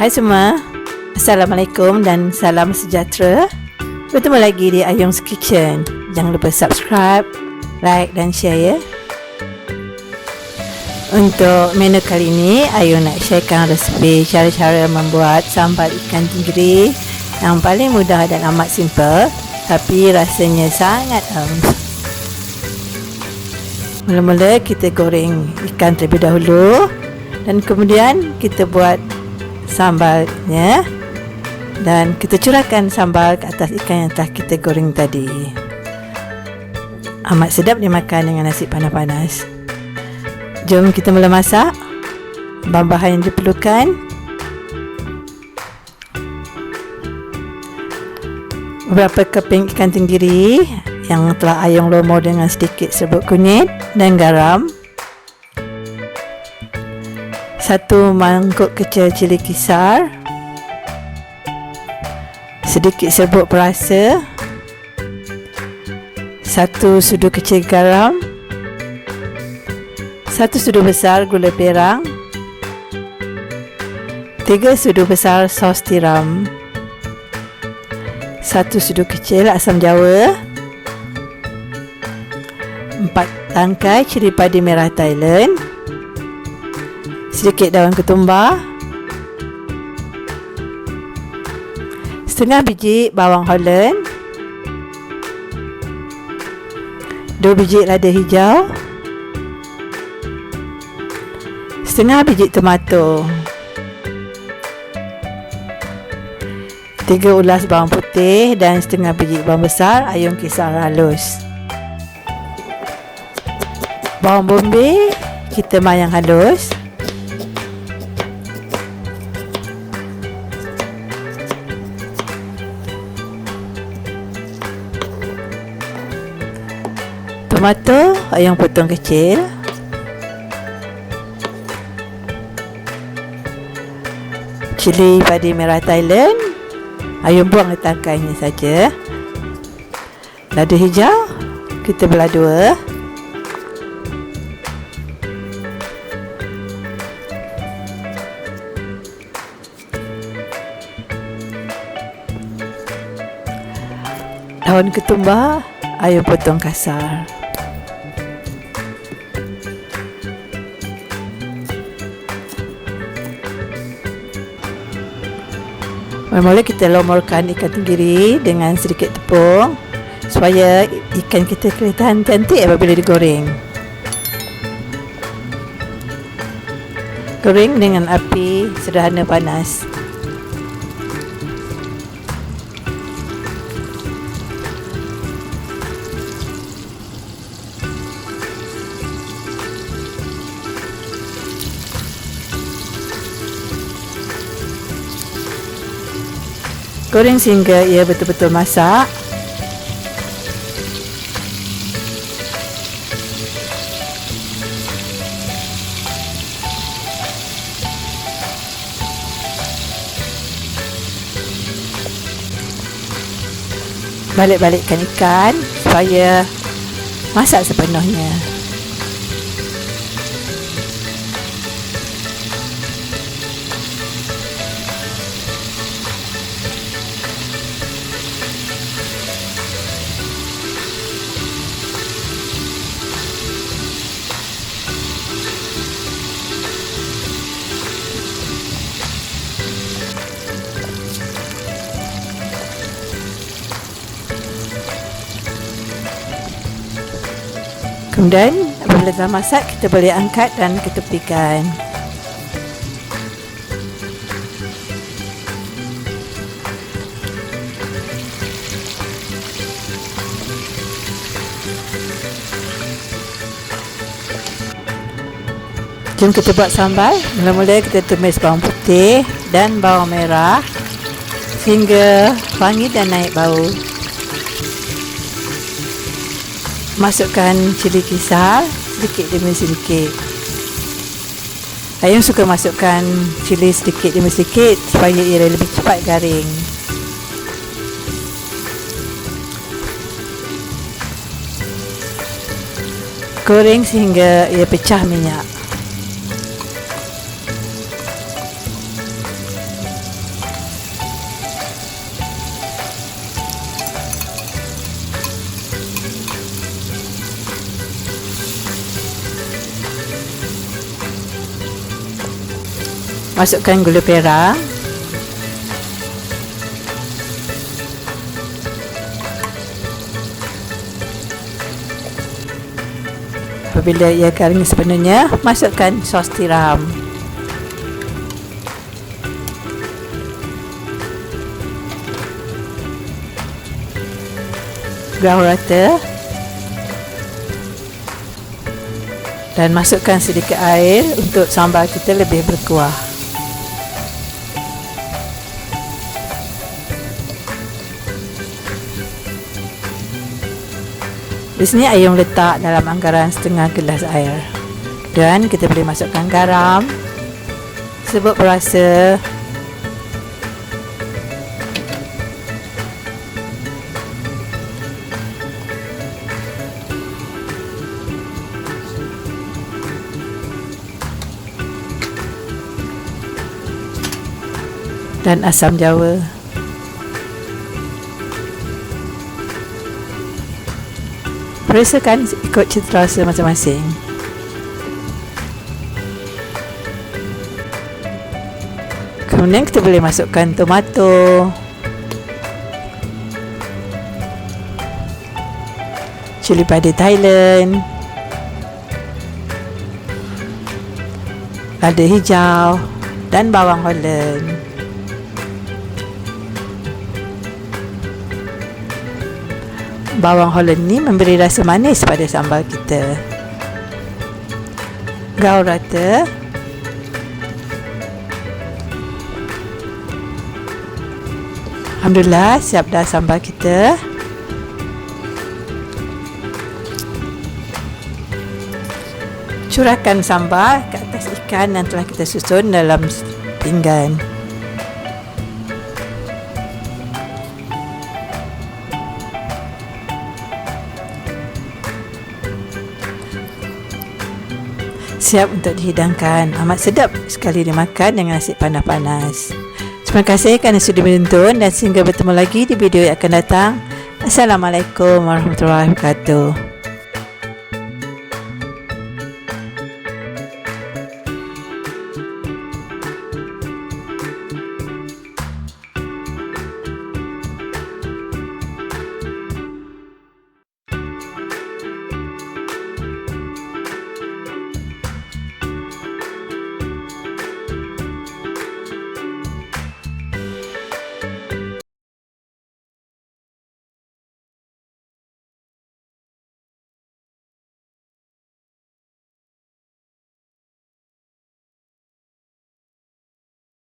Hai semua, Assalamualaikum dan salam sejahtera. Bertemu lagi di Ayung's Kitchen. Jangan lupa subscribe, like dan share ya. Untuk menu kali ini, Ayung nak sharekan resipi cara-cara membuat sambal ikan tenggiri yang paling mudah dan amat simple, tapi rasanya sangat Mula-mula kita goreng ikan terlebih dahulu dan kemudian kita buat sambalnya dan kita curahkan sambal ke atas ikan yang telah kita goreng tadi. Amat sedap dimakan dengan nasi panas-panas. Jom kita mula masak. Bahan-bahan yang diperlukan: beberapa keping ikan tenggiri yang telah Ayung lomor dengan sedikit serbuk kunyit dan garam, 1 mangkuk kecil cili kisar, sedikit serbuk perasa, 1 sudu kecil garam, 1 sudu besar gula perang, 3 sudu besar sos tiram, 1 sudu kecil asam jawa, 4 tangkai cili padi merah Thailand, sedikit daun ketumbar, setengah biji bawang Holland, 2 biji lada hijau, setengah biji tomato, 3 ulas bawang putih dan setengah biji bawang besar Ayung kisar halus. Bawang bombay kita mayang halus. Tomato Ayung potong kecil. Cili padi merah Thailand Ayung buang tangkainya saja. Lada hijau kita belah 2. Daun ketumbar Ayung potong kasar. Mula-mula kita lomorkan ikan tenggiri dengan sedikit tepung supaya ikan kita kelihatan cantik apabila digoreng. Goreng dengan api sederhana panas. Goreng sehingga ia betul-betul masak. Balik-balikkan ikan supaya masak sepenuhnya. Kemudian apabila dah masak, kita boleh angkat dan ketepikan. Jom kita buat sambal. Mula-mula kita tumis bawang putih dan bawang merah sehingga wangi dan naik bau. Masukkan cili kisar sedikit demi sedikit. Ayung suka masukkan cili sedikit demi sedikit supaya ia lebih cepat garing. Goreng sehingga ia pecah minyak. Masukkan gula perang. Apabila ia garing sepenuhnya, masukkan sos tiram. Gaul rata. Dan masukkan sedikit air untuk sambal kita lebih berkuah. Di sini ayam letak dalam anggaran setengah gelas air. Dan kita boleh masukkan garam, serbuk perasa, dan asam jawa. Perasakan ikut cita rasa masing-masing. Kemudian kita boleh masukkan tomato, cili padi Thailand, lada hijau dan bawang Holland. Bawang Holland ni memberi rasa manis pada sambal kita. Gaul rata. Alhamdulillah, siap dah sambal kita. Curahkan sambal ke atas ikan yang telah kita susun dalam pinggan. Siap untuk dihidangkan. Amat sedap sekali dimakan dengan nasi panas-panas. Terima kasih kerana sudah menonton dan sehingga bertemu lagi di video yang akan datang. Assalamualaikum warahmatullahi wabarakatuh.